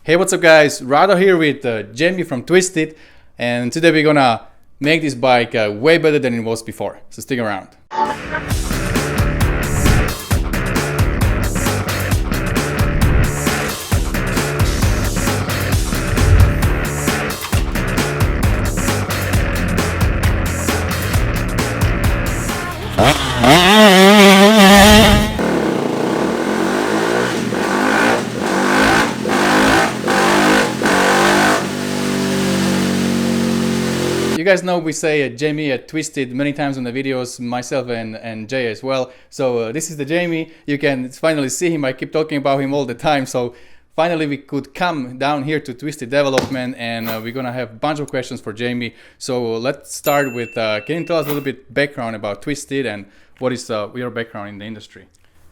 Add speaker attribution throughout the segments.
Speaker 1: Hey, what's up guys? Rado here with Jamie from Twisted, and today we're gonna make this bike way better than it was before, so stick around. You guys know we say Jamie Twisted many times on the videos, myself and Jay as well. So this is the Jamie. You can finally see him. I keep talking about him all the time. So finally we could come down here to Twisted Development, and we're gonna have a bunch of questions for Jamie. So let's start with, can you tell us a little bit background about Twisted and what is your background in the industry?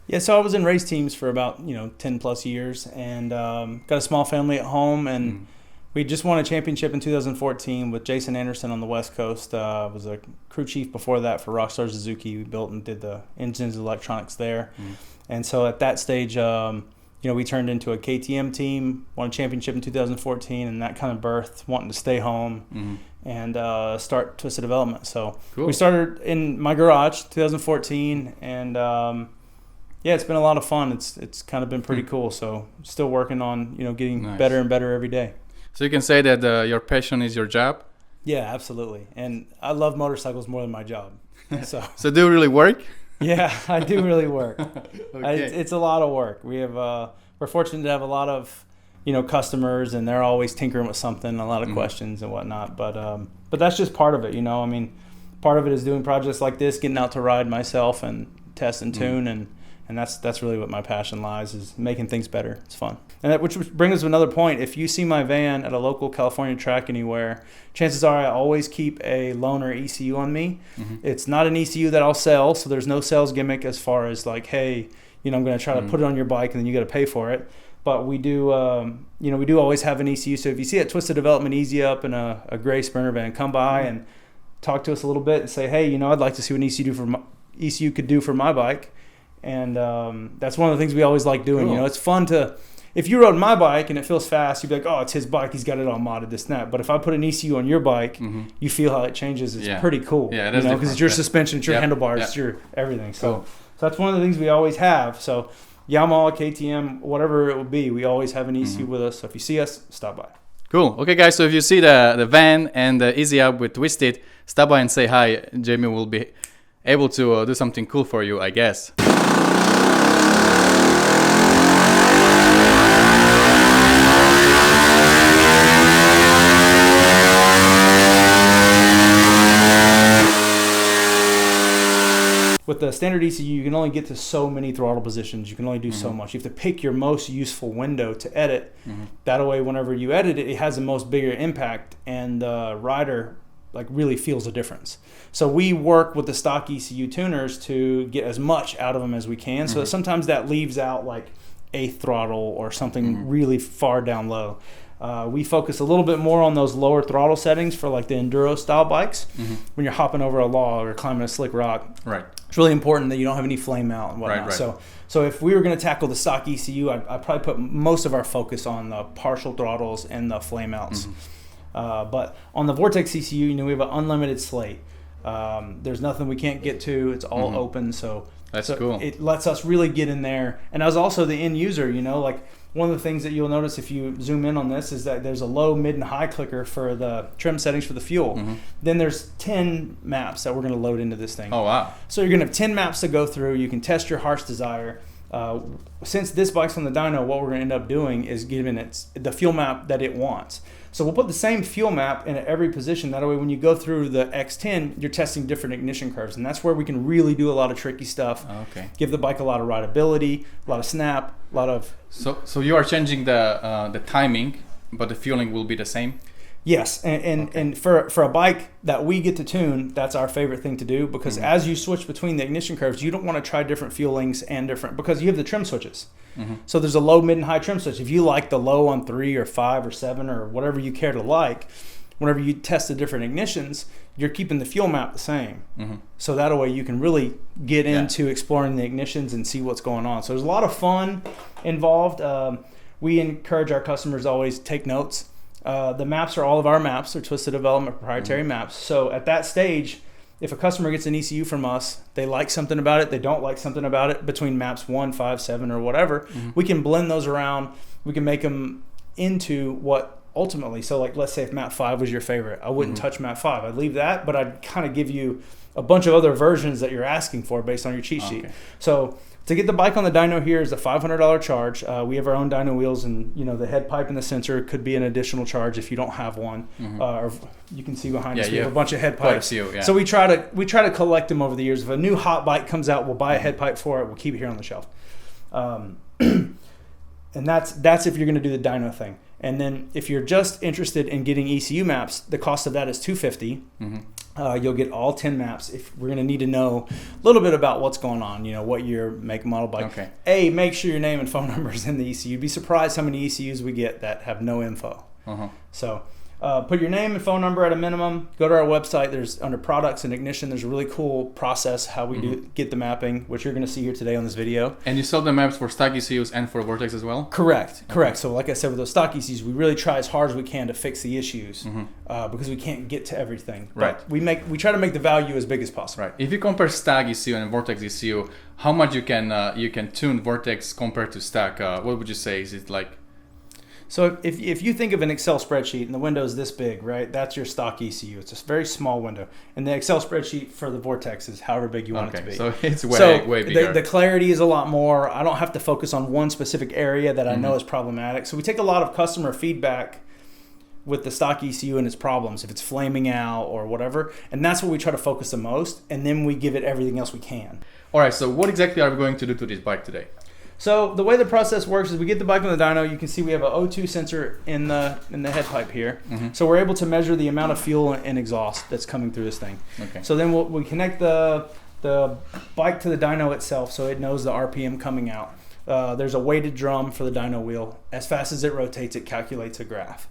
Speaker 2: Yeah, so I was in race teams for about 10 plus years, and got a small family at home, and we just won a championship in 2014 with Jason Anderson on the West Coast. Was a crew chief before that for Rockstar Suzuki. We built and did the engines and electronics there. And so at that stage, we turned into a KTM team, won a championship in 2014, and that kind of birthed wanting to stay home and start Twisted Development. So we started in my garage 2014, and yeah, it's been a lot of fun. It's kind of been pretty cool. So still working on getting better and better every day.
Speaker 1: So you can say that your passion is your job?
Speaker 2: Yeah, absolutely. And I love motorcycles more than my job.
Speaker 1: So do you really work?
Speaker 2: Yeah, I do really work.
Speaker 1: Okay.
Speaker 2: It's a lot of work. We have we're fortunate to have a lot of customers, and they're always tinkering with something, a lot of questions and whatnot. But that's just part of it. I mean, part of it is doing projects like this, getting out to ride myself and test and tune, and that's really what my passion lies, is making things better. It's fun. And which brings us to another point. If you see my van at a local California track anywhere, chances are I always keep a loaner ECU on me. It's not an ECU that I'll sell, so there's no sales gimmick as far as like, hey, I'm going to try to put it on your bike and then you got to pay for it. But we do, we do always have an ECU. So if you see it Twisted Development Easy Up in a gray Sprinter van, come by and talk to us a little bit and say, hey, I'd like to see what an ECU could do for my bike. And that's one of the things we always like doing. It's fun to, if you rode my bike and it feels fast, you'd be like, oh, it's his bike, he's got it all modded, this and that. But if I put an ECU on your bike, you feel how it changes. It's pretty cool. Yeah, because it's your suspension, it's your handlebars, it's your everything. So that's one of the things we always have. So Yamaha, KTM, whatever it will be, we always have an ECU with us. So if you see us, stop by.
Speaker 1: Cool. Okay, guys, so if you see the van and the Easy Up with Twisted, stop by and say hi. Jamie will be able to do something cool for you, I guess.
Speaker 2: With the standard ECU, you can only get to so many throttle positions. You can only do so much. You have to pick your most useful window to edit. That way, whenever you edit it, it has the most bigger impact, and the rider really feels a difference. So we work with the stock ECU tuners to get as much out of them as we can. So sometimes that leaves out like eighth throttle or something really far down low. We focus a little bit more on those lower throttle settings for like the enduro style bikes. When you're hopping over a log or climbing a slick rock.
Speaker 1: Right.
Speaker 2: It's really important that you don't have any flame out and whatnot. Right. So if we were going to tackle the stock ECU, I'd probably put most of our focus on the partial throttles and the flame outs. But on the Vortex ECU, we have an unlimited slate. There's nothing we can't get to. It's all open. So
Speaker 1: that's cool.
Speaker 2: It lets us really get in there. And as also the end user, one of the things that you'll notice if you zoom in on this is that there's a low, mid, and high clicker for the trim settings for the fuel. Then there's 10 maps that we're going to load into this thing.
Speaker 1: Oh, wow.
Speaker 2: So you're going to have 10 maps to go through. You can test your heart's desire. Since this bike's on the dyno, what we're going to end up doing is giving it the fuel map that it wants. So we'll put the same fuel map in every position. That way, when you go through the X10, you're testing different ignition curves. And that's where we can really do a lot of tricky stuff.
Speaker 1: Okay. Give
Speaker 2: the bike a lot of rideability, a lot of snap, a lot of...
Speaker 1: So you are changing the timing, but the fueling will be the same?
Speaker 2: Yes, and for a bike that we get to tune, that's our favorite thing to do, because as you switch between the ignition curves, you don't want to try different fuelings and because you have the trim switches. So there's a low, mid, and high trim switch. If you like the low on 3 or 5 or 7 or whatever you care to like, whenever you test the different ignitions, you're keeping the fuel map the same. So that way you can really get into exploring the ignitions and see what's going on. So there's a lot of fun involved. we encourage our customers to always take notes. The maps are all of our maps. They're Twisted Development proprietary maps. So at that stage, if a customer gets an ECU from us, they like something about it, they don't like something about it, between maps 1, 5, 7, or whatever, we can blend those around. We can make them into what ultimately, so like let's say if map 5 was your favorite, I wouldn't touch map 5. I'd leave that, but I'd kind of give you a bunch of other versions that you're asking for based on your cheat sheet. So to get the bike on the dyno here is a $500 charge. We have our own dyno wheels, and the head pipe and the sensor could be an additional charge if you don't have one. Or you can see behind us we have a bunch of head pipes. So we try to collect them over the years. If a new hot bike comes out, we'll buy a head pipe for it. We'll keep it here on the shelf. And that's if you're going to do the dyno thing. And then if you're just interested in getting ECU maps, the cost of that is $250. You'll get all 10 maps. If we're going to need to know a little bit about what's going on, what year, make, model bike. Make sure your name and phone number is in the ECU. You'd be surprised how many ECUs we get that have no info. So put your name and phone number at a minimum. Go to our website. There's under products and ignition. There's a really cool process how we get the mapping, which you're going to see here today on this video.
Speaker 1: And you sell the maps for stock ECUs and for Vortex as well?
Speaker 2: Correct. So like I said, with those stock ECUs, we really try as hard as we can to fix the issues because we can't get to everything. But we try to make the value as big as possible.
Speaker 1: If you compare stock ECU and Vortex ECU, how much you can tune Vortex compared to stock? What would you say? Is it like?
Speaker 2: So if you think of an Excel spreadsheet and the window is this big, right? That's your stock ECU. It's a very small window. And the Excel spreadsheet for the Vortex is however big you want it to be.
Speaker 1: So it's way bigger.
Speaker 2: The clarity is a lot more. I don't have to focus on one specific area that I know is problematic. So we take a lot of customer feedback with the stock ECU and its problems, if it's flaming out or whatever. And that's what we try to focus the most. And then we give it everything else we can.
Speaker 1: All right, so what exactly are we going to do to this bike today?
Speaker 2: So the way the process works is we get the bike on the dyno. You can see we have an O2 sensor in the head pipe here. So we're able to measure the amount of fuel and exhaust that's coming through this thing. So then we connect the bike to the dyno itself so it knows the RPM coming out. There's a weighted drum for the dyno wheel. As fast as it rotates, it calculates a graph.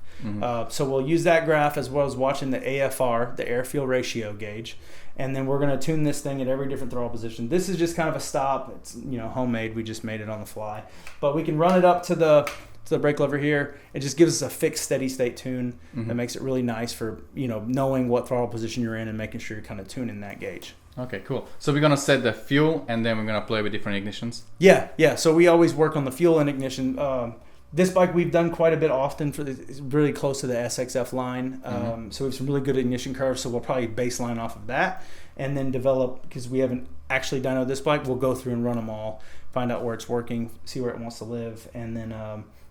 Speaker 2: So we'll use that graph as well as watching the AFR, the air fuel ratio gauge. And then we're going to tune this thing at every different throttle position. This is just kind of a stop. It's homemade. We just made it on the fly. But we can run it up to the brake lever here. It just gives us a fixed steady state tune that makes it really nice for knowing what throttle position you're in and making sure you're kind of tuning that gauge.
Speaker 1: Okay, cool. So we're going to set the fuel and then we're going to play with different ignitions?
Speaker 2: Yeah. So we always work on the fuel and ignition. This bike we've done quite a bit often it's really close to the SXF line. So we have some really good ignition curves. So we'll probably baseline off of that and then develop, because we haven't actually dynoed this bike, we'll go through and run them all, find out where it's working, see where it wants to live. And then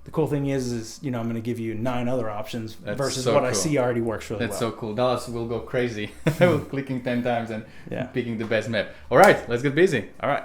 Speaker 2: the cool thing is I'm going to give you 9 other options versus what I see already works really well.
Speaker 1: That's so cool. Dallas will go crazy clicking 10 times and picking the best map. All right, let's get busy.
Speaker 2: All right.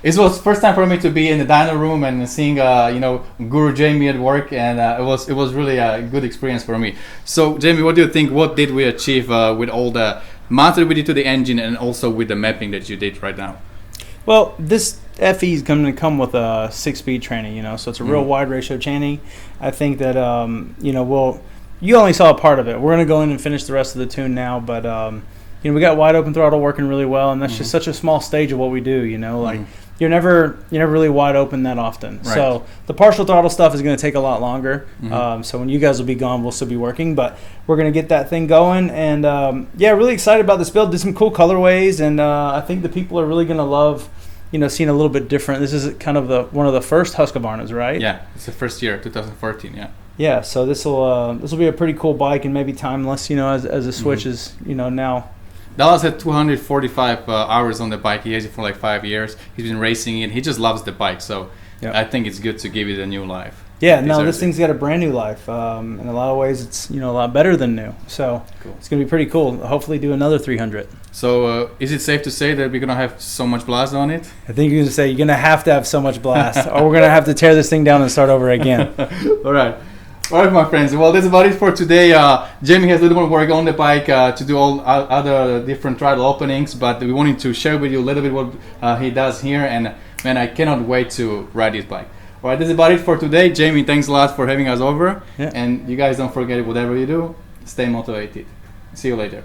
Speaker 1: it was first time for me to be in the dyno room and seeing Guru Jamie at work, and it was really a good experience for me. So Jamie, what do you think? What did we achieve with all the mods that we did to the engine, and also with the mapping that you did right now?
Speaker 2: Well, this FE is going to come with a 6-speed tranny, so it's a real wide ratio tranny. I think that you only saw a part of it. We're going to go in and finish the rest of the tune now, but we got wide open throttle working really well, and that's just such a small stage of what we do. Like you're never really wide open that often.
Speaker 1: Right.
Speaker 2: So the partial throttle stuff is going to take a lot longer. So when you guys will be gone, we'll still be working, but we're going to get that thing going. And really excited about this build. Did some cool colorways, and I think the people are really going to love seeing a little bit different. This is kind of one of the first Husqvarnas, right?
Speaker 1: Yeah, it's the first year, 2014. Yeah.
Speaker 2: Yeah, so this will be a pretty cool bike, and maybe timeless. As the Switch is now.
Speaker 1: Dallas had 245 hours on the bike. He has it for like 5 years. He's been racing it. He just loves the bike, so I think it's good to give it a new life.
Speaker 2: Yeah, no, this thing's got a brand new life. In a lot of ways, it's a lot better than new. So cool. It's gonna be pretty cool. Hopefully, do another 300.
Speaker 1: So is it safe to say that we're gonna have so much blast on it?
Speaker 2: I think you're gonna say you're gonna have to have so much blast, or we're gonna have to tear this thing down and start over again.
Speaker 1: All right, my friends. Well, that's about it for today. Jamie has a little more work on the bike to do all other different throttle openings, but we wanted to share with you a little bit what he does here, and man, I cannot wait to ride this bike. All right, that's about it for today. Jamie, thanks a lot for having us over. Yeah. And you guys don't forget, whatever you do, stay motivated. See you later.